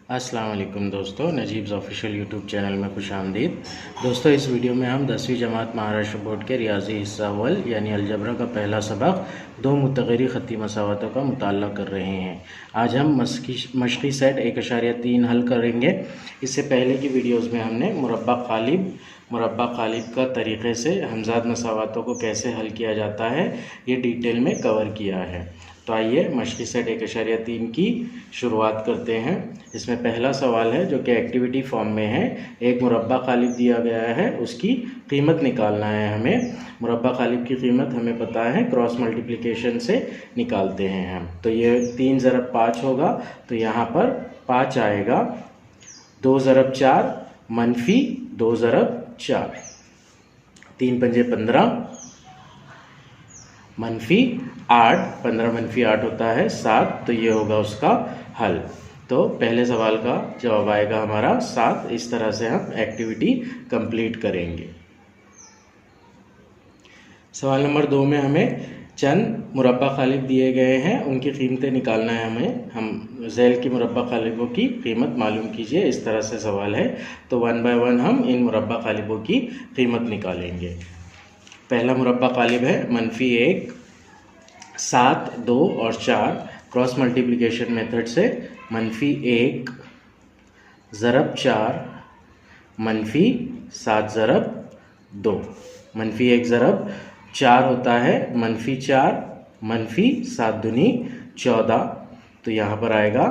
अस्सलाम वालेकुम दोस्तों, नजीब्स ऑफिशियल यूट्यूब चैनल में खुशामदीद। दोस्तों, इस वीडियो में हम 10वीं जमात महाराष्ट्र बोर्ड के रियाजी हिस्सा अव्वल यानी अलजबरा का पहला सबक दो मुतगैरी ख़त्ती मसावतों का मुताला कर रहे हैं। आज हम मशक़ी सेट 1.3 हल करेंगे। इससे पहले की वीडियोज़ में हमने मुरब्बा क़ालिब का तरीक़े से हमज़ाद मसावतों को कैसे हल किया जाता है ये डिटेल में कवर किया है। तो आइए मशक़ी सेट 1.3 की शुरुआत करते हैं। इसमें पहला सवाल है जो कि एक्टिविटी फॉर्म में है। एक मुरब्बा क़ालिब दिया गया है, उसकी कीमत निकालना है हमें। मुरब्बा क़ालिब की कीमत हमें पता है, क्रॉस मल्टीप्लिकेशन से निकालते हैं हम। तो ये 3 ज़रब 5 होगा, तो यहाँ पर 5 आएगा। 2 ज़रब 4 मनफी 2 ज़रब 4, 3 पंजे 15 मनफी 8, 15 मनफी 8 होता है 7। तो ये होगा उसका हल। तो पहले सवाल का जवाब आएगा हमारा 7। इस तरह से हम एक्टिविटी कंप्लीट करेंगे। सवाल नंबर 2 में हमें चंद मुरब्बा क़ालिब दिए गए हैं, उनकी कीमतें निकालना है हमें। हम ज़ैल की मुरब्बा क़ालिबों की कीमत मालूम कीजिए, इस तरह से सवाल है। तो 1 बाय 1 हम इन मुरब्बा क़ालिबों की कीमत निकालेंगे। पहला मुरब्बा क़ालिब है मनफी 1, 7, 2 और 4। क्रॉस मल्टीप्लिकेशन मेथड से मनफी 1 ज़रब 4 मनफी 7 ज़रब 2। मनफी 1 ज़रब 4 होता है मनफी 4, मनफी 7 दूनी 14। तो यहाँ पर आएगा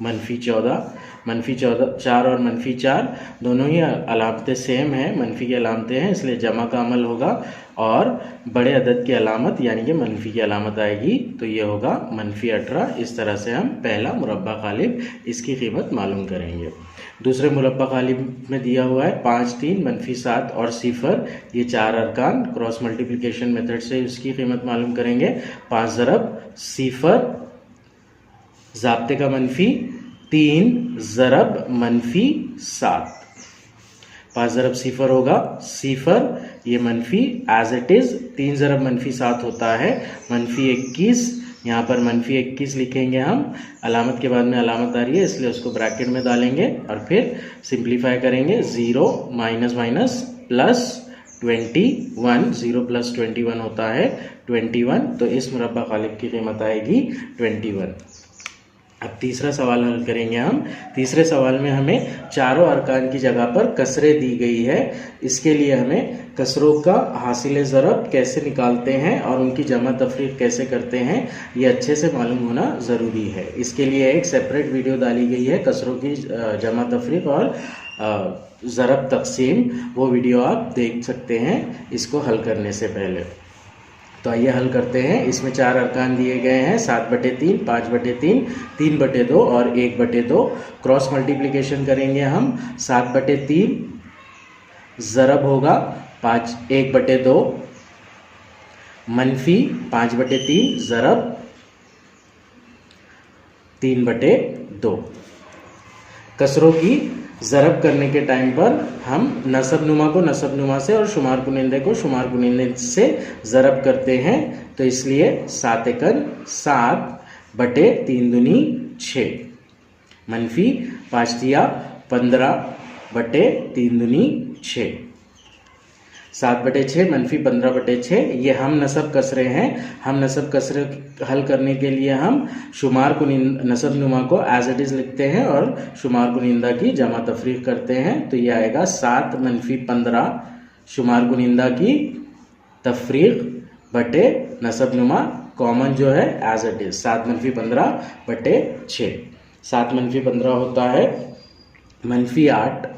मनफी 14। मनफी 4 और मनफी 4 दोनों ही अलामतें सेम हैं, मनफी की अलामतें हैं, इसलिए जमा का अमल होगा और बड़े अदद की अलामत यानी कि मनफी की अलामत आएगी। तो ये होगा मनफी 18। इस तरह से हम पहला मुरब्बा क़ालिब इसकी कीमत मालूम करेंगे। दूसरे मुरब्बा क़ालिब में दिया हुआ है 5, 3 मनफी 7 और 0। ये 4 अरकान क्रॉस मल्टीप्लिकेशन मेथड से इसकी कीमत मालूम करेंगे। 5 ज़रब 0 ज़ाब्ते का मनफी 3 ज़रब मनफी 7। 5 ज़रब 0 होगा 0। ये मनफी एज इट इज़ 3 ज़रब मनफी 7 होता है मनफी 21। यहाँ पर मनफी 21 लिखेंगे हम। अलामत के बाद में अलामत आ रही है इसलिए उसको ब्रैकेट में डालेंगे और फिर सिंप्लीफाई करेंगे। 0 माइनस माइनस प्लस 21, 0 प्लस 21 होता है 21। तो इस मुरब्बा क़ालिब की कीमत आएगी 21। अब तीसरा सवाल हल करेंगे हम। तीसरे सवाल में हमें चारों अरकान की जगह पर कसरें दी गई है। इसके लिए हमें कसरों का हासिल ज़रब कैसे निकालते हैं और उनकी जमा तफरीक कैसे करते हैं ये अच्छे से मालूम होना ज़रूरी है। इसके लिए एक सेपरेट वीडियो डाली गई है कसरों की जमा तफरीक और ज़रब तकसीम। वो वीडियो आप देख सकते हैं इसको हल करने से पहले। तो आइए हल करते हैं। इसमें 4 अरकान दिए गए हैं 7/3, 5/3, 3/2 और 1/2। क्रॉस मल्टीप्लिकेशन करेंगे हम। 7/3 ज़रब होगा 1/2 मनफी 5/3 ज़रब 3/2। कसरों की ज़रब करने के टाइम पर हम नसब नुमा को नसब नुमा से और शुमार कुनिंदे को शुमार कुनिंदे से ज़रब करते हैं। तो इसलिए 7 एकन 7/3 दूनी 6 मनफी 5 दिया 15/3 दूनी 6। 7/6 मनफी 15/6। ये हम नसब कसरे हैं। हम नसब कसरे हल करने के लिए हम शुमार कुनिंदा नसब नुमा को एज इट इज़ लिखते हैं और शुमार कुनिंदा की जमा तफरीक करते हैं। तो ये आएगा 7 मनफी 15 शुमार कुनिंदा की तफरीक बटे नसब नुमा कॉमन जो है एज इट इज़ 7 मनफी 15/6। 7 मनफी 15 होता है मनफी 8।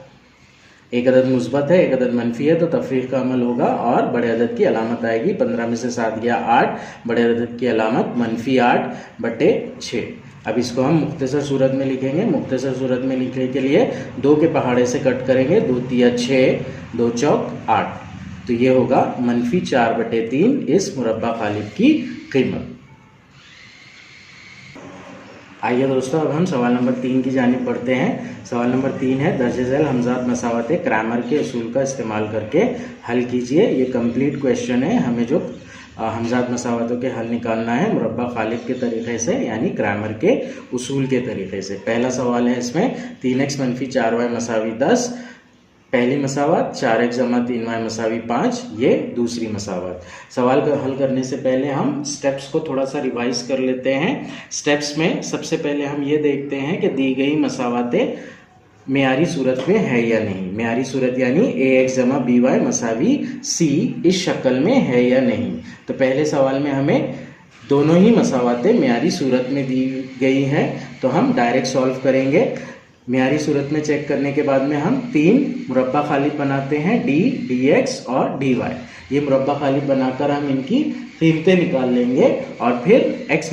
एक अदद मुस्बत है, एक अदद मनफी है, तो तफरीक का अमल होगा और बड़े अदद की अलामत आएगी। 15 में से 7 गया 8, बड़े अदद की अलामत मनफी 8/6। अब इसको हम मुख्तसर सूरत में लिखेंगे। मुख्तसर सूरत में लिखने के लिए 2 के पहाड़े से कट करेंगे। 2 तिया 6, 2 चौक 8। तो ये होगा मनफी 4/3 इस मुरब्बा क़ालिब की कीमत। आइए दोस्तों, अब हम सवाल नंबर 3 की जानिब बढ़ते हैं। सवाल नंबर 3 है दर्ज झैल हमज़ाद मसावतें ग्रामर के असूल का इस्तेमाल करके हल कीजिए। ये कंप्लीट क्वेश्चन है। हमें जो हमजाद मसावतों के हल निकालना है मुरब्बा खालिब के तरीके से, यानी क्रैमर के उसूल के तरीके से। पहला सवाल है इसमें 3x - 4y = 10, पहली मसावत 4x = 3y = 5, ये दूसरी मसावत। सवाल को हल करने से पहले हम स्टेप्स को थोड़ा सा रिवाइज कर लेते हैं। स्टेप्स में सबसे पहले हम ये देखते हैं कि दी गई मसावतें मेयारी सूरत में है या नहीं। मेयारी सूरत यानी ax = by = c इस शक्ल में है या नहीं। तो पहले सवाल में हमें दोनों ही मसावतें मेयारी सूरत में दी गई हैं, तो हम डायरेक्ट सॉल्व करेंगे। मेयारी सूरत में चेक करने के बाद में हम 3 मुरब्बा खालिब बनाते हैं, d, dx और dy। ये मुरब्बा खालिब बनाकर हम इनकी कीमतें निकाल लेंगे और फिर x =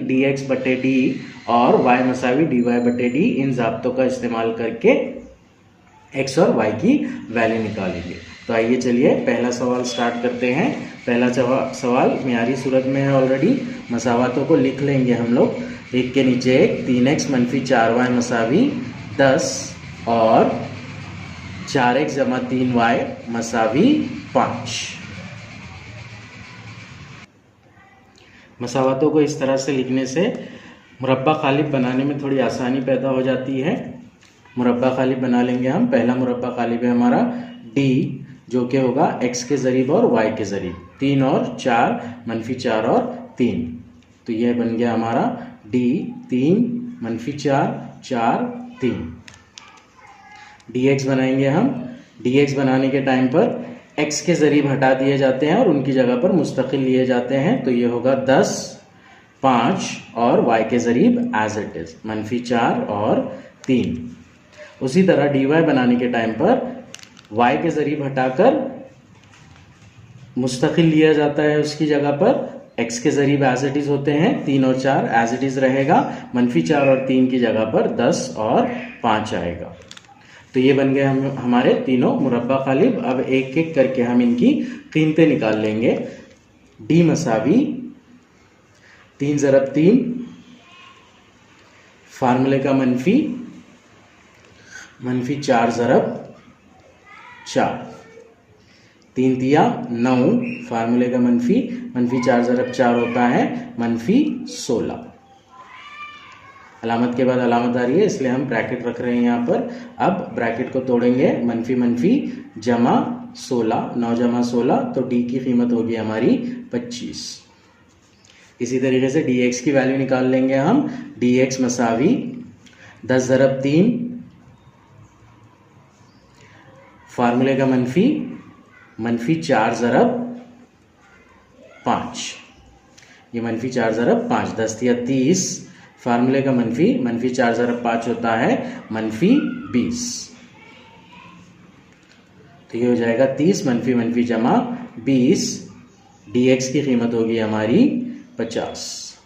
dx/d और y = dy/d इन ज़ाब्तों का इस्तेमाल करके x और y की वैल्यू निकालेंगे। तो आइए चलिए पहला सवाल स्टार्ट करते हैं। पहला सवाल मेयारी सूरत में है ऑलरेडी, मसावतों को लिख लेंगे हम लोग, एक के नीचे एक। 3x - 4y = 10 और 4x = 3y = 5। मसावतों को इस तरह से लिखने से मुरब्बा खालिब बनाने में थोड़ी आसानी पैदा हो जाती है। मुरब्बा खालिब बना लेंगे हम। पहला मुरब्बा खालिब है हमारा d, जो कि होगा x के ज़रीब और y के ज़रीब, 3 और 4 - 4 और 3। तो यह बन गया हमारा d, 3 - 4 4 3। dx बनाएंगे हम। dx बनाने के टाइम पर x के ज़रीब हटा दिए जाते हैं और उनकी जगह पर मुस्तकिल लिए जाते हैं। तो ये होगा 10 5 और y के ज़रीब एज इट इज़ -4 और 3। उसी तरह dy बनाने के टाइम पर y के ज़रीब हटाकर मुस्तकिल लिया जाता है, उसकी जगह पर x के ज़रीब एज इट इज़ होते हैं, 3 और 4 एज इट इज़ रहेगा, -4 और 3 की जगह पर 10 और 5 आएगा। तो ये बन गए हमारे तीनों मुरब्बा खालिब। अब एक एक करके हम इनकी कीमतें निकाल लेंगे। d = 3 × 3, फार्मूले का -4 × 4, 3 × 9, फार्मूले का -4 × 4 होता है -16। अलामत के बाद अलामत आ रही है, इसलिए हम ब्रैकेट रख रहे हैं यहाँ पर। अब ब्रैकेट को तोड़ेंगे, -- जमा 16, 9 × 16, तो d की कीमत होगी हमारी 25। इसी तरीके से dx की वैल्यू निकाल लेंगे हम। dx = 10 × 3, फार्मूले का -4 × 5, ये -4 × 5, 10 × 30, फार्मूले का -4 × 5 होता है -20। तो ये हो जाएगा 30 - जमा 20, dx की कीमत होगी हमारी 50।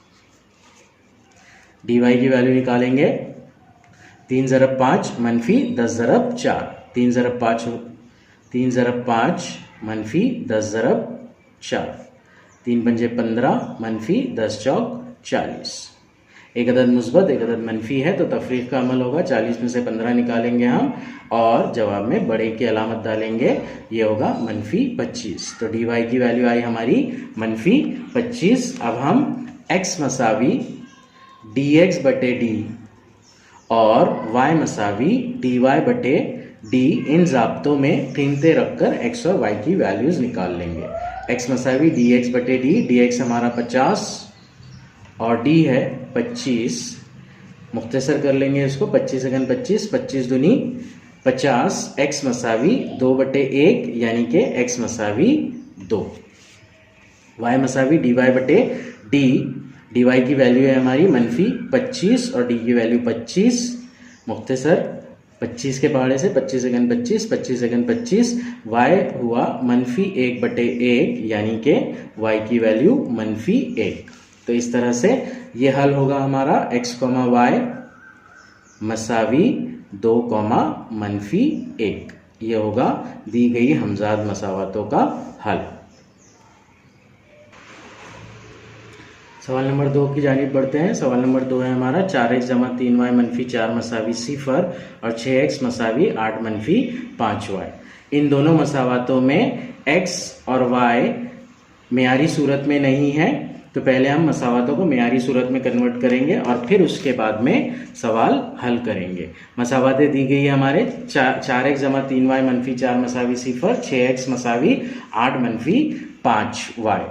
dy की वैल्यू निकालेंगे। 3 × 5 -10 × 4, 3 × 5 -10 × 4, 3 × 5 15, -10 × 40। एक अदद मुस्बत एक अदद मनफी है, तो तफरीक का अमल होगा। 40 में से 15 निकालेंगे हम और जवाब में बड़े की अलामत डालेंगे, ये होगा -25। तो dy की वैल्यू आई हमारी -25। अब हम x = dx/d और y = dy/d इन ज़ाब्तों में कीमतें रखकर x और y की वैल्यूज़ निकाल लेंगे। x = dx/d, dx हमारा 50 और d है 25। मुख्तसर कर लेंगे इसको, 25 × 25, 25 दूनी 50, x = 2/1 यानी कि x = 2। y = dy/d, dy की वैल्यू है हमारी -25 और d की वैल्यू 25। मुख्तसर 25 के पहाड़े से 25 × 25, 25 × 25, y हुआ -1/1 यानी कि y की वैल्यू -1। तो इस तरह से ये हल होगा हमारा x, y = 2, -1। ये होगा दी गई हमजाद मसावतों का हल। सवाल नंबर 2 की जानिब बढ़ते हैं। सवाल नंबर 2 है हमारा 4x = 3y - 4 = 0 और 6x = 8 - 5y। इन दोनों मसावतों में x और y मेयारी सूरत में नहीं है, तो पहले हम मसावातों को मेयारी सूरत में कन्वर्ट करेंगे और फिर उसके बाद में सवाल हल करेंगे। मसावातें दी गई है हमारे 4x जमा 3y मनफी 4 मसावी 0, 6x मसावी 8 मनफी 5y।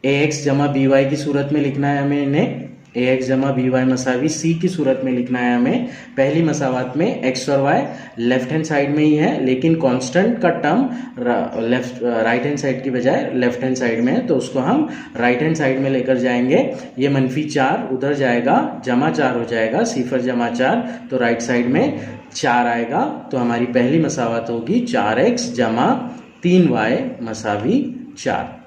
ax जमा by की सूरत में लिखना है हमें इन्हें, ax जमा by मसावी c की सूरत में लिखना है हमें। पहली मसावात में x और y लेफ्ट हैंड साइड में ही है, लेकिन कांस्टेंट का टर्म राइट हैंड साइड की बजाय लेफ्ट हैंड साइड में है, तो उसको हम राइट हैंड साइड में लेकर जाएंगे। ये मनफी 4 उधर जाएगा, जमा 4 हो जाएगा, 0 जमा 4, तो राइट साइड में 4 आएगा। तो हमारी पहली मसावत होगी 4x जमा 3y मसावी 4।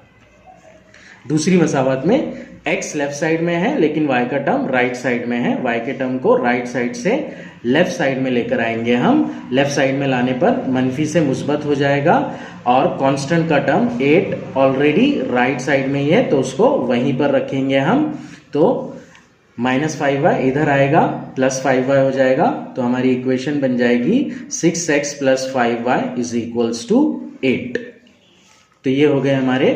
दूसरी मसावत में x लेफ्ट साइड में है लेकिन y का टर्म राइट साइड में है, y के टर्म को राइट साइड से लेफ्ट साइड में लेकर आएंगे हम। लेफ्ट साइड में लाने पर मनफी से मुस्बत हो जाएगा और कांस्टेंट का टर्म 8 ऑलरेडी राइट साइड में ही है, तो उसको वहीं पर रखेंगे हम। तो -5y इधर आएगा, +5y हो जाएगा, तो हमारी इक्वेशन बन जाएगी 6x + 5y = 8। तो ये हो गए हमारे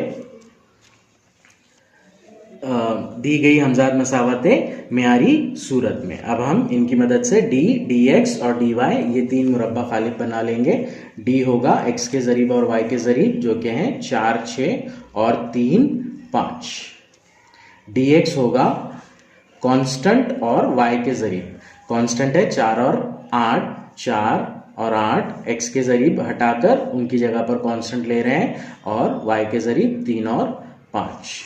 दी गई हमजाद मसावतें मेयारी सूरत में। अब हम इनकी मदद से d, dx और dy ये 3 मुरब्बा खालिब बना लेंगे। d होगा x के ज़रीब और y के ज़रीब, जो कि हैं 4, 6 और 3, 5। dx होगा कांस्टेंट और y के ज़रीब, कांस्टेंट है 4 और 8, 4 और 8, x के ज़रीब हटाकर उनकी जगह पर कांस्टेंट ले रहे हैं, और y के ज़रीब 3 और 5।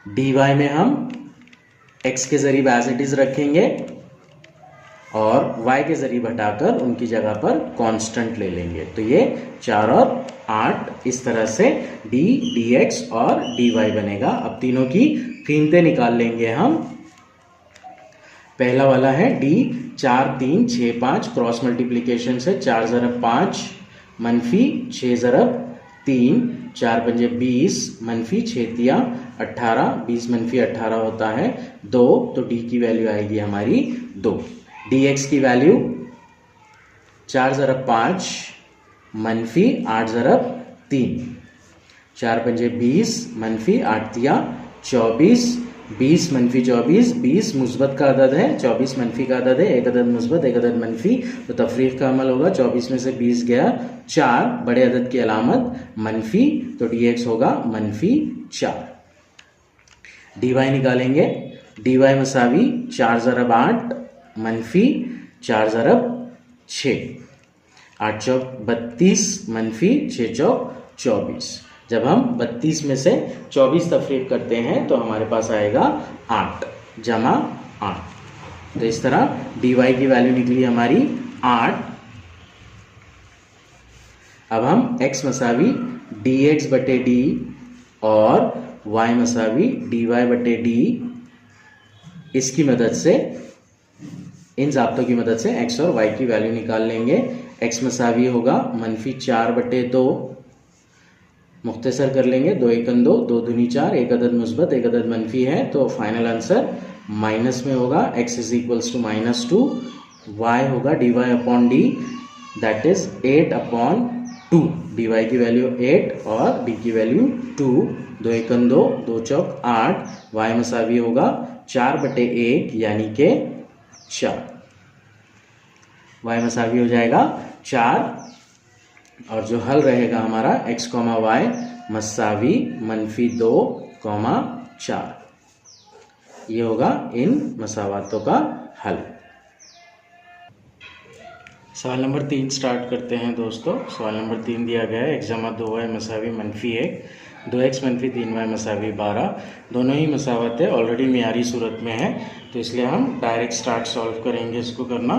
dy में हम x के ज़रीब एज इट इज रखेंगे और y के ज़रीब हटाकर उनकी जगह पर कांस्टेंट ले लेंगे। तो ये 4 और 8 इस तरह से d, dx और dy बनेगा। अब तीनों की कीमतें निकाल लेंगे हम। पहला वाला है d 4, 3, 6, 5 क्रॉस मल्टीप्लिकेशन से 4 ज़रब 5 मनफी 6 ज़रब 3, 4 पंजे 20 मनफी 6 तिया 18, 20 मनफी 18 होता है 2, तो d की वैल्यू आएगी हमारी 2। dx की वैल्यू 4 ज़रब 5 मनफी 8 ज़रब 3, 4 पंजे 20 मनफी 8 तिया 24, 20 मनफी 24, 20 मुस्बत का अदद है, 24 मनफी का अदद है, एक अदद मुस्बत एक अदद मनफी, तो तफरीक का अमल होगा। 24 में से 20 गया 4, बड़े अदद की अलामत मनफी, तो dx होगा -4। dy निकालेंगे, dy मसावी 4 ज़रब 8 मनफी 4 ज़रब 6, 8 चौक 32 मनफी 6 चौक 24। जब हम 32 में से 24 तफरीक करते हैं तो हमारे पास आएगा 8 जमा 8। तो इस तरह dy की वैल्यू निकली हमारी 8। अब हम x मसावी dx बटे d और y मसावी dy बटे d, इसकी मदद से, इन ज़ाब्तों की मदद से x और y की वैल्यू निकाल लेंगे। x मसावी होगा -4 बटे 2, मुख्तसर कर लेंगे, 2 एकन 2, 2 दूनी 4, एक अदद मुस्बत एक अदद मनफी है, तो फाइनल आंसर माइनस में होगा। x = -2, y होगा dy upon d, that is 8/2। dy की वैल्यू 8 और d की वैल्यू 2, 2 एकन 2, 2 चौक 8, y मसावी होगा 4 बटे 1 यानी के 4, y मसावी हो जाएगा 4। और जो हल रहेगा हमारा x, y मसावी -2, 4, ये होगा इन मसावातों का हल। सवाल नंबर 3 स्टार्ट करते हैं दोस्तों। सवाल नंबर 3 दिया गया है x जमा 2y मसावी -1, 2x मनफी 3y मसावी 12। दोनों ही मसावतें ऑलरेडी मियारी सूरत में है, तो इसलिए हम डायरेक्ट स्टार्ट सॉल्व करेंगे इसको करना।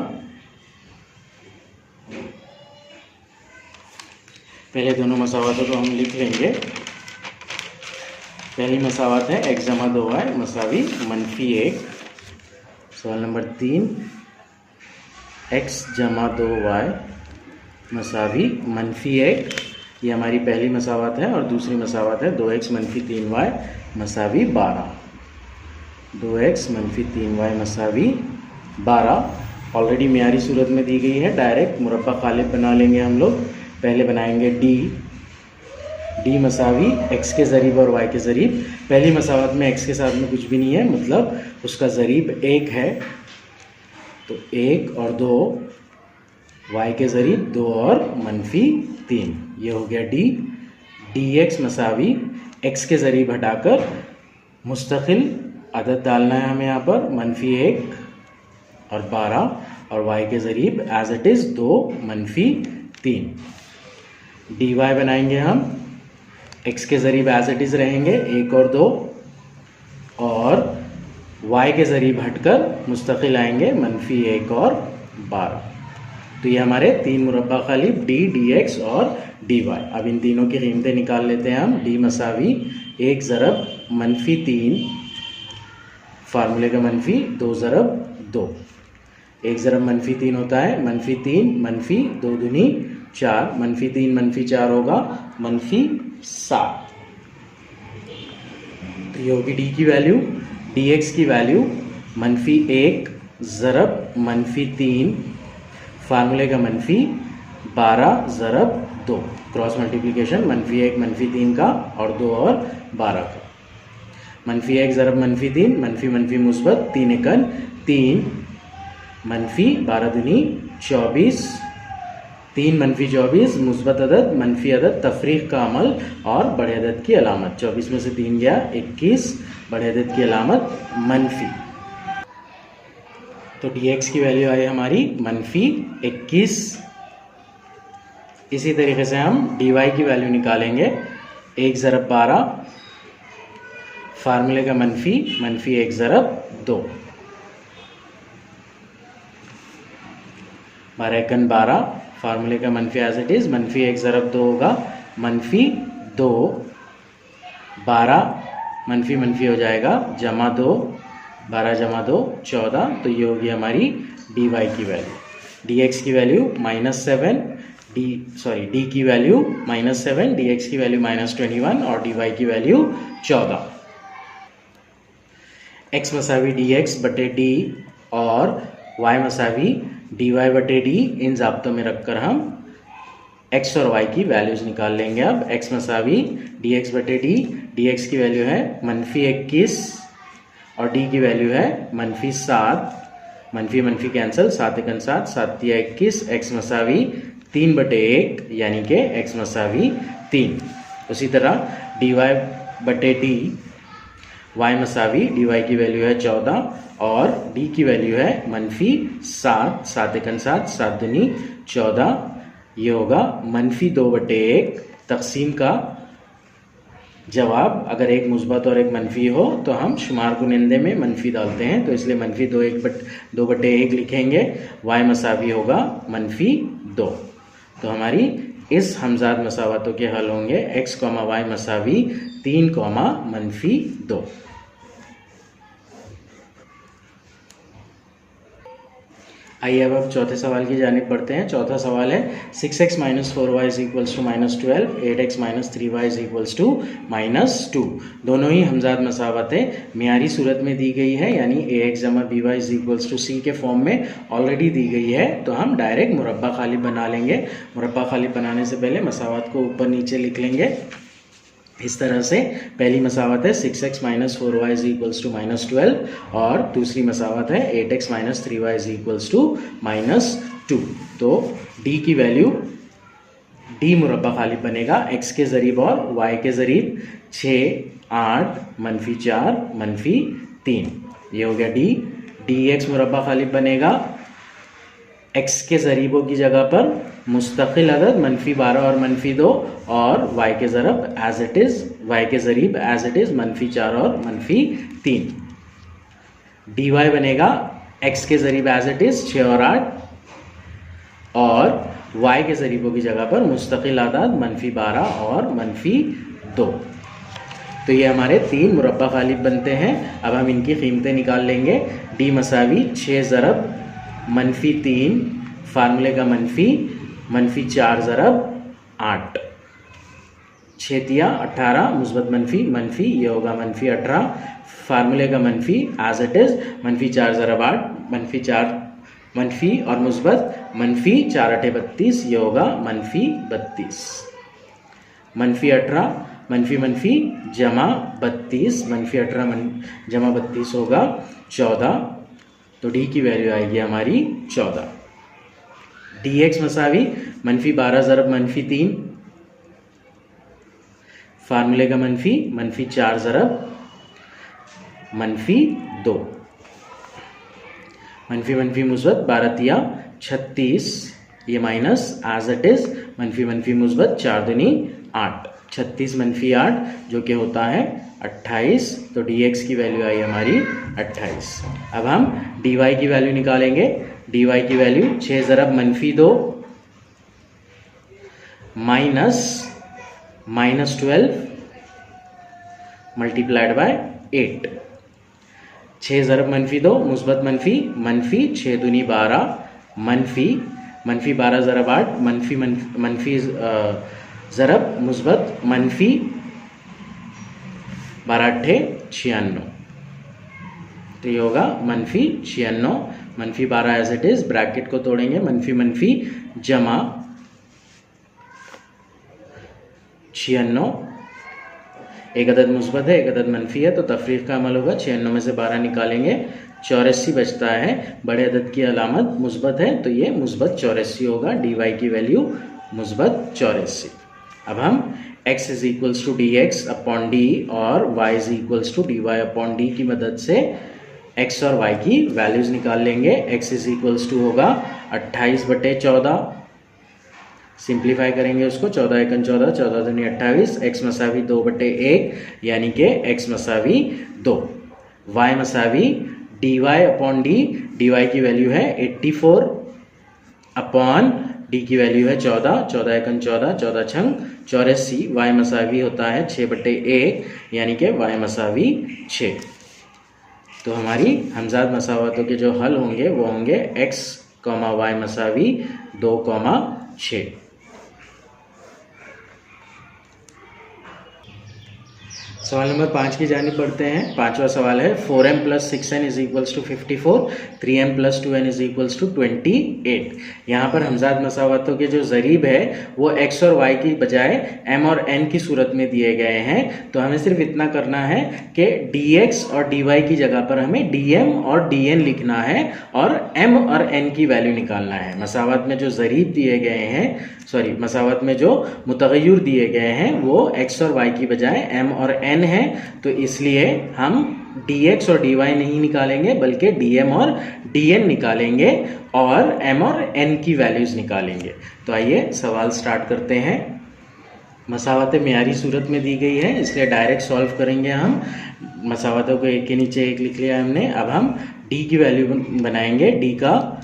पहले दोनों मसावतों को हम लिख लेंगे। पहली मसावत है x जमा 2y मसावी -1। सवाल नंबर 3 x जमा 2y मसावी -1, ये हमारी पहली मसावत है, और दूसरी मसावत है 2x मनफी 3y मसावी 12। 2x मनफी 3y मसावी 12 ऑलरेडी मियारी सूरत में दी गई है। डायरेक्ट मुरब्बा खालिब बना लेंगे हम लोग। पहले बनाएंगे d, डी मसावी एक्स के ज़रीब और वाई के ज़रीब। पहली मसावत में एक्स के साथ में कुछ भी नहीं है, मतलब उसका ज़रीब 1 है, तो 1 और 2, वाई के ज़रीब 2 और -3, ये हो गया डी। डी एक्स मसावी एक्स के ज़रीब हटाकर मुस्तकिल अदद डालना है हमें यहाँ पर, -1 और 12, और y के ज़रीब एज इट इज़ 2 -3। dy बनाएंगे हम, x के ज़रीब एज इट इज़ रहेंगे 1 और 2, और y के ज़रीब हटकर मुस्तकिल आएंगे -1 और 12। तो ये हमारे 3 मुरब्बा खालिब d, dx और dy। अब इन तीनों की कीमतें निकाल लेते हैं हम। d मसावी 1 ज़रब -3, फार्मूले का -2 ज़रब 2, 1 ज़रब -3 होता है -3 -2 दूनी 4, -3 -4 होगा -7। तो ये होगी d की वैल्यू। dx की वैल्यू -1 ज़रब -3, फार्मूले का -12 ज़रब 2, क्रॉस मल्टीप्लिकेशन -1 -3 का और 2 और 12 का। -1 ज़रब -3, -, मुस्बत 3 एकन 3, -12 दूनी 24, 3 -24 मुस्बत अदद, मनफी अदद तफरीक का अमल और बड़े अदद की अलामत। 24 में से 3 गया 21, बड़े अदद की अलामत मनफी। तो dx की वैल्यू आई हमारी -21। इसी तरीके से हम dy की वैल्यू निकालेंगे। 1 ज़रब 12, फार्मूले का -1 ज़रब 2, 12 एकन 12, फार्मूले का एज इट इज़ -1 ज़रब 2 होगा -2, 12 मनफी हो जाएगा जमा 2, 12 जमा 2 14। तो ये होगी हमारी dy की वैल्यू। dx की वैल्यू -7, d की वैल्यू -7, dx की वैल्यू -21 और dy की वैल्यू 14। x मसावी dx बटे d और y मसावी dy बटे d, इन ज़ाब्तों में रखकर हम x और y की वैल्यूज़ निकाल लेंगे। अब x मसावी dx बटे d, dx की वैल्यू है -21 और d की वैल्यू है -7, मनफी कैंसिल, 7 एकन 7, 7 तिया 21, x मसावी 3 बटे 1 यानी कि x मसावी 3। उसी तरह dy बटे d, y मसावी dy की वैल्यू है 14 और d की वैल्यू है -7, 7 एकन 7, 7 दूनी 14, ये होगा -2 बटे 1। तकसीम का जवाब अगर एक मुस्बत और एक मनफी हो तो हम शुमार कुनिंदे में मनफी डालते हैं, तो इसलिए -2 बटे 1 लिखेंगे। y मसावी होगा -2। तो हमारी इस हमजाद मसावतों के हल होंगे x, y मसावी 3, -2। आइए अब चौथे सवाल की जानिब बढ़ते हैं। चौथा सवाल है 6x - 4y = -12, 8x - 3y = -2। दोनों ही हमजाद मसावतें मियारी सूरत में दी गई है, यानी ax by = c के फॉर्म में ऑलरेडी दी गई है। तो हम डायरेक्ट मुरब्बा खालिब बना लेंगे। मुरब्बा खालिब बनाने से पहले मसावत को ऊपर नीचे लिख लेंगे इस तरह से। पहली मसावत है 6x - 4y = -12 और दूसरी मसावत है 8x - 3y = -2। तो d की वैल्यू, d मुरब्बा खालिब बनेगा x के ज़रीब और y के ज़रीब 6, 8, -4, -3, ये हो गया d। dx मुरब्बा खालिब बनेगा x के ज़रीबों की जगह पर मुस्तकिल अदद -12 और -2 और y के ज़रब एज इट इज़, y के ज़रीब एज इट इज़ -4 और -3। dy बनेगा x के ज़रीब एज इट इज़ 6 और 8 और y के ज़रीबों की जगह पर मुस्तकिल अदद -12 और -2। तो ये हमारे 3 मुरब्बा खालिब बनते हैं। अब हम इनकी कीमतें निकाल लेंगे। d मसावी 6 ज़रब -3, फार्मूले का -4 ज़रब 8, 6 तिया 18, मुस्बत मनफी, ये होगा -18, फार्मूले का एज इट इज़ -4 ज़रब 8, मनफी और मुस्बत -4 8 32, ये होगा -32। -18 मनफी मनफी जमा 32, -18 जमा 32 होगा 14, तो डी की वैल्यू आएगी हमारी 14। dx मसावी -12 ज़रब -3, फार्मूले का -4 ज़रब -2, मनफी मुस्बत 12 तिया 36, ये माइनस एज इट इज मनफी मुस्बत 4 दूनी 8, 36 -8 जो कि होता है 28, तो dx की वैल्यू आई हमारी 28। अब हम dy की वैल्यू निकालेंगे। dy की वैल्यू 6 ज़रब -2 -12 मल्टीप्लाइड बाय 8, 6 ज़रब -2 मुस्बत मनफी 6 दूनी 12 मनफी 12 ज़रब 8 मनफी ज़रब मुस्बत मनफी 12 8 96, तो ये होगा -96, मनफी 12 एज इट इज, ब्रैकेट को तोड़ेंगे, मनफी जमा 96, एक अदद मुस्बत है एक अदद मनफी है, तो तफरीक का अमल होगा, 96 में से 12 निकालेंगे 84 बचता है, बड़े अदद की अलामत मुस्बत है तो ये मुस्बत 84 होगा, dy की वैल्यू मुस्बत 84। अब हम x is equals to D X upon D और y is equals to D Y upon D की मदद से x और y की वैल्यूज निकाल लेंगे। x इज इक्वल्स टू होगा 28/14, सिंप्लीफाई करेंगे उसको, 14 एकन 14, 14 दूनी 28, x मसावी 2/1 यानी कि x मसावी 2, y मसावी dy upon D, dy की वैल्यू है 84 अपॉन डी की वैल्यू है 14, 14 एकन 14, 14 छंग 84, y मसावी होता है 6/1 यानी कि y मसावी 6। तो हमारी हमजाद मसावतों के जो हल होंगे वो होंगे x, y मसावी 2, 6। सवाल नंबर 5 की जानिब बढ़ते हैं। पांचवा सवाल है 4m + 6n is equals to 54, 3m + 2n is equals to 28। यहाँ पर हमजाद मसावतों के जो ज़रीब है वो x और y की बजाय m और n की सूरत में दिए गए हैं, तो हमें सिर्फ इतना करना है कि dx और dy की जगह पर हमें dm और dn लिखना है और m और n की वैल्यू निकालना है। मसावत में जो ज़रीब दिए गए हैं, मसावत में जो मुतग़य्यर दिए गए हैं वो x और y की बजाय m और n है, तो इसलिए हम dx और dy नहीं निकालेंगे बल्कि dm और dn निकालेंगे और m और n की वैल्यूज निकालेंगे। तो आइए सवाल स्टार्ट करते हैं। मसावतें मेयारी सूरत में दी गई है इसलिए डायरेक्ट सॉल्व करेंगे हम। मसावतों को एक के नीचे एक लिख लिया हमने। अब हम d की वैल्यू बनाएंगे, d का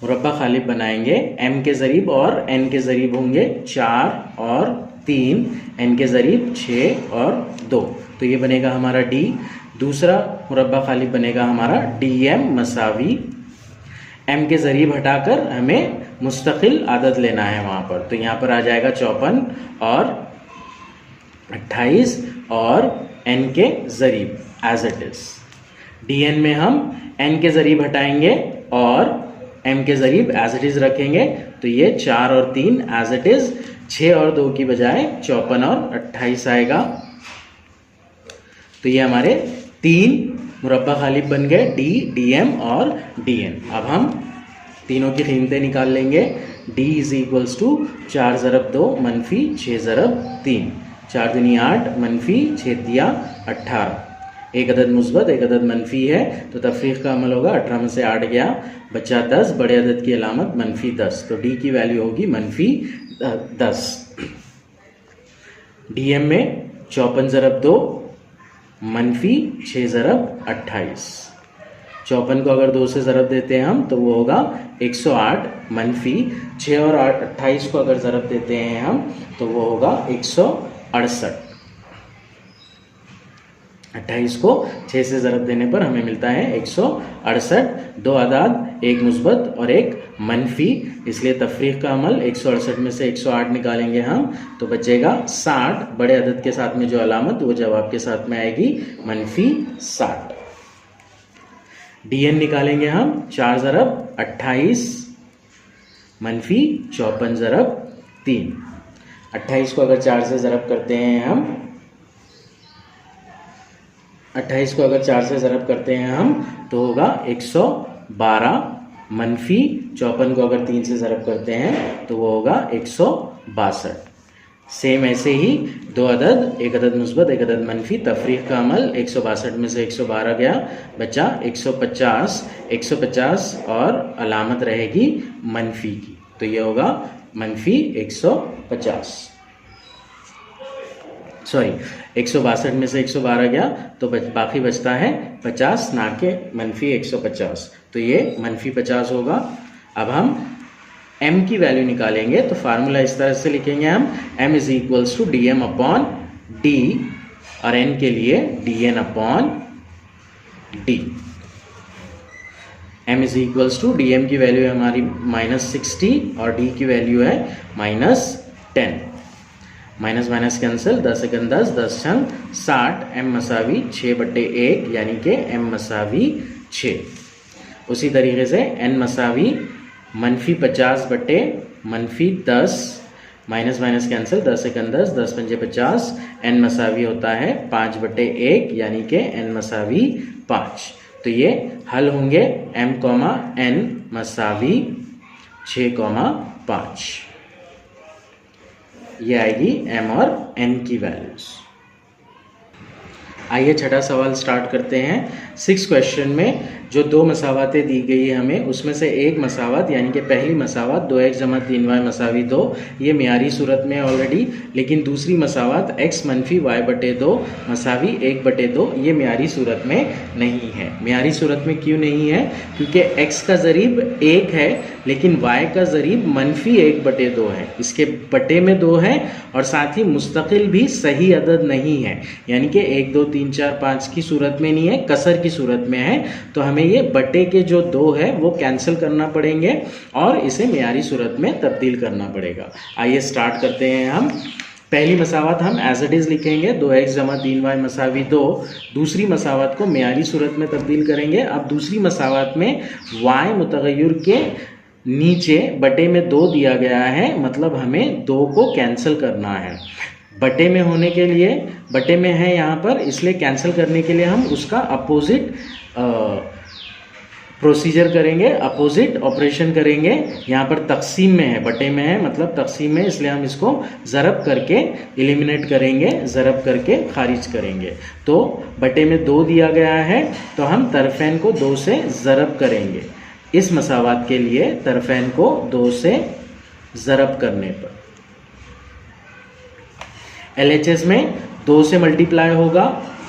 मुरब्बा खालिब बनाएंगे, m के ज़रीब और n के ज़रीब होंगे 4 और 3, n के ज़रीब 6 और 2, तो ये बनेगा हमारा d। दूसरा मुरब्बा खालिब बनेगा हमारा dm मसावी, m के ज़रीब हटाकर हमें मुस्तकिल आदद लेना है वहाँ पर, तो यहाँ पर आ जाएगा 54 और 28 और n के ज़रीब एज इट इज़। dn में हम n के ज़रीब हटाएंगे और m के ज़रीब एज इट इज़ रखेंगे, तो ये 4 और 3 एज इट इज़, 6 और 2 की बजाय 54 और 28 आएगा, तो ये हमारे 3 मुरब्बा खालिब बन गए, d, dm और dn। अब हम तीनों की कीमतें निकाल लेंगे। d इज इक्वल्स टू 4 ज़रब 2 मनफी 6 ज़रब 3, 4 दूनी 8 मनफी 6 तिया 18, एक अदद मुस्बत एक अदद मनफी है तो तफरीक का अमल होगा, 18 में से 8 गया बच्चा 10, बड़े अदद की अलामत -10, तो d की वैल्यू होगी -10। dm में 54 ज़रब 2 मनफी 6 ज़रब 28, 54 को अगर 2 से ज़रब देते हैं हम तो वो होगा 108, मनफी 6 और 28 को अगर ज़रब देते हैं हम तो वो होगा 168। 28 को 6 से ज़रब देने पर हमें मिलता है 168, दो आदाद, एक मुस्बत और एक मनफी, इसलिए तफरीक का अमल 168 में से 108 निकालेंगे हम तो बचेगा 60, बड़े अदद के साथ में जो अलामत वो जवाब के साथ में आएगी -60। dn निकालेंगे हम 4 ज़रब 28 मनफी 54 ज़रब 3। 28 को अगर 4 से ज़रब करते हैं हम, 28 को अगर 4 से ज़रब करते हैं हम तो होगा 112, मनफी 54 को अगर 3 से ज़रब करते हैं तो वो होगा 162। सेम ऐसे ही दो अदद, एक अदद मुस्बत एक अदद मनफी, तफरीक का अमल 162 में से 112 गया, बचा 150, 150 और अलामत रहेगी मनफी की, तो ये होगा मनफी 150, सॉरी 162 में से 112 गया तो बाकी बचता है 50 ना के मनफी 150, तो ये मनफी 50 होगा। अब हम m की वैल्यू निकालेंगे तो फार्मूला इस तरह से लिखेंगे हम, m is equals to D M upon D, और n के लिए D N upon D. m is equals to D M की वैल्यू है हमारी -60 और d की वैल्यू है -10। माइनस माइनस कैंसिल, 10 एकन 10, 10 छंग 60, m मसावी 6/1 यानी कि m मसावी 6। उसी तरीके से n मसावी मनफी 50 बटे मनफी 10, माइनस माइनस कैंसिल, 10 एकन 10, 10 पंजे 50, n मसावी होता है 5/1 यानी कि n मसावी 5। तो ये हल होंगे m, n मसावी 6,5, ये आएगी m और n की वैल्यूज। आइए छठा सवाल स्टार्ट करते हैं। 6 क्वेश्चन में जो दो मसावातें दी गई है हमें, उसमें से एक मसावत यानी कि पहली मसावत 2x जमा 3y मसावी 2, ये मियारी सूरत में है ऑलरेडी, लेकिन दूसरी मसावत x मनफी y बटे 2 मसावी 1/2 ये मियारी सूरत में नहीं है। मियारी सूरत में क्यों नहीं है? क्योंकि x का ज़रीब 1 है लेकिन y का ज़रीब मनफी 1/2 है, इसके बटे में 2 है और साथ ही मुस्तकिल भी सही अदद नहीं है, यानी कि 1 2 3 4 5 की सूरत में नहीं है, कसर की सूरत में है। तो हमें ये बटे के जो 2 है वो कैंसिल करना पड़ेंगे और इसे मियारी सूरत में तब्दील करना पड़ेगा। आइए स्टार्ट करते हैं हम। पहली मसावत हम एज इट इज़ लिखेंगे 2x जमा 3y मसावी 2। दूसरी मसावत को मियारी सूरत में तब्दील करेंगे। अब दूसरी मसावत में y मुतगय्यर के नीचे बटे में 2 दिया गया है, मतलब हमें 2 को कैंसिल करना है। बटे में होने के लिए, बटे में है यहाँ पर, इसलिए कैंसिल करने के लिए हम उसका अपोजिट प्रोसीजर करेंगे, अपोजिट ऑपरेशन करेंगे। यहाँ पर तकसीम में है, बटे में है मतलब तकसीम में, इसलिए हम इसको ज़रब करके एलिमिनेट करेंगे, ज़रब करके खारिज करेंगे। तो बटे में 2 दिया गया है तो हम तरफैन को 2 से ज़रब करेंगे। इस मसावात के लिए तरफैन को 2 से ज़रब करने पर LHS में 2 से मल्टीप्लाई होगा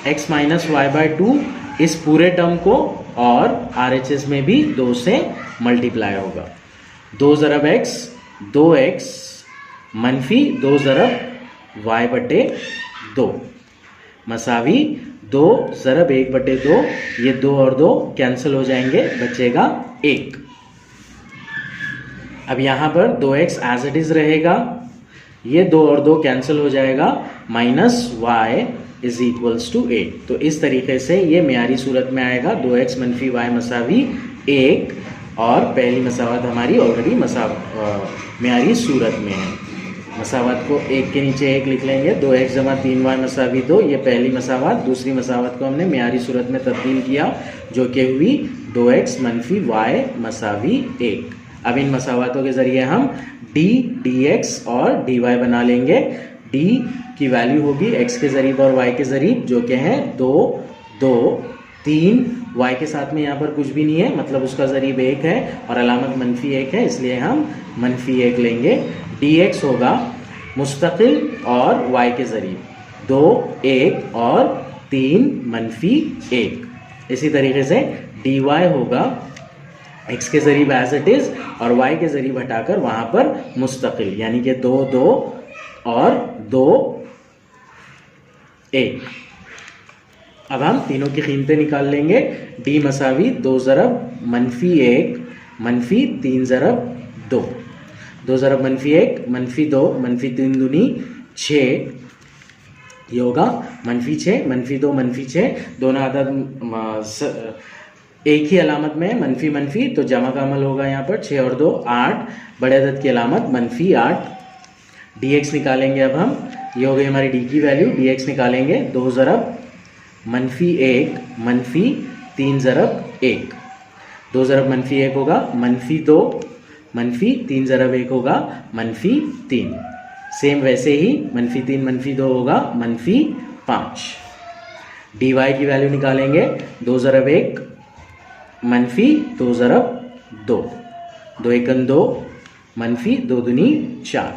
x माइनस y/2 इस पूरे टर्म को, और RHS में भी 2 से मल्टीप्लाई होगा। 2 ज़रब x 2x मनफी 2 ज़रब y/2 मसावी 2 ज़रब 1/2, ये 2 और 2 कैंसिल हो जाएंगे, बचेगा 1। अब यहाँ पर 2x एज इट इज़ रहेगा, ये 2 और 2 कैंसिल हो जाएगा, minus y is equals to 8। तो इस तरीके से ये मियारी सूरत में आएगा, 2x मनफी y मसावी 1, और पहली मसावत हमारी ऑलरेडी मियारी सूरत में है। मसावत को 1 के नीचे 1 लिख लेंगे, 2x जमा 3y मसावी 2, ये पहली मसावत। दूसरी मसावत को हमने मियारी सूरत में तब्दील किया जो कि हुई 2x मनफी y मसावी 1। अब इन मसावतों के ज़रिए हम d, dx और dy बना लेंगे। d की वैल्यू होगी x के ज़रीब और y के ज़रीब, जो कि हैं 2 2 3, y के साथ में यहाँ पर कुछ भी नहीं है, मतलब उसका ज़रीब 1 है और अलामत मनफी 1 है, इसलिए हम मनफी 1 लेंगे। dx होगा मुस्तकिल और y के ज़रीब 2 1 और 3 मनफी 1। इसी तरीके से dy होगा x के ज़रीब एज इट इज़ और y के ज़रीब हटाकर वहाँ पर मुस्तकिल, यानी कि 2 2 और 2 1। अब हम तीनों की कीमतें निकाल लेंगे। d मसावी 2 ज़रब मनफी 1 मनफी 3 ज़रब 2, 2 ज़रब मनफी 1 मनफी 2 मनफी 3 दूनी 6, ये होगा मनफी 6 मनफी 2 मनफी 6। दोनों आदत एक ही अलामत में मनफी मनफी, तो जमा का अमल होगा यहाँ पर 6 और 2 8, बड़े अदद की अलामत मनफी 8। dx निकालेंगे अब हम। ये हो गई हमारी d की वैल्यू, dx निकालेंगे 2 ज़रब -1 -3 ज़रब 1। 2 ज़रब -1 होगा -2, -3 ज़रब 1 होगा -3। सेम वैसे ही -3 -2 होगा -5। dy की वैल्यू निकालेंगे 2 ज़रब 1 -2 ज़रब 2, 2 एकम 2 -2 दूनी 4।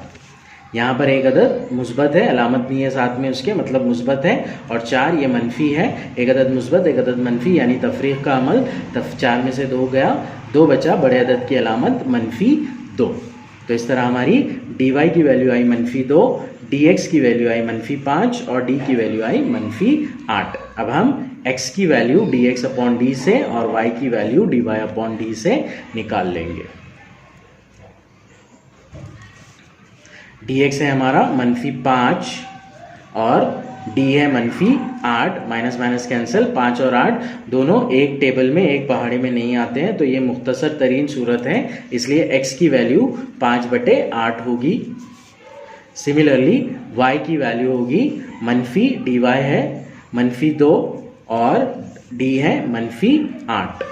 यहाँ पर एक अदद मुस्बत है, अलामत नहीं है साथ में उसके, मतलब मुस्बत है, और 4 ये मनफी है। एक अदद मुस्बत एक अदद मनफी, यानी तफरीक का अमल। 4 में से 2 गया, 2 बचा, बड़े अदद की अलामत -2। तो इस तरह हमारी dy की वैल्यू आई -2, dx की वैल्यू आई -5 और d की वैल्यू आई -8। अब हम x की वैल्यू dx अपॉन d से और y की वैल्यू dy अपॉन d से निकाल लेंगे। dx है हमारा -5 और d है -8, माइनस माइनस कैंसिल, 5 और 8 दोनों एक टेबल में एक पहाड़े में नहीं आते हैं, तो ये मुख्तसर तरीन सूरत है, इसलिए x की वैल्यू 5/8 होगी। सिमिलरली y की वैल्यू होगी -dy है -2 और d है -8।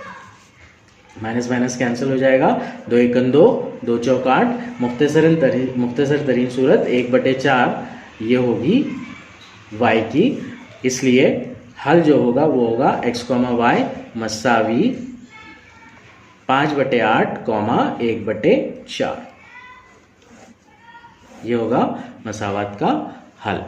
माइनस माइनस कैंसिल हो जाएगा, 2 एकम 2, 2 चौक 8। मुख्तसर तरीन सूरत 1/4 ये होगी y की। इसलिए हल जो होगा वो होगा x, y मसावी 5/8, 1/4। ये होगा मसावत का हल।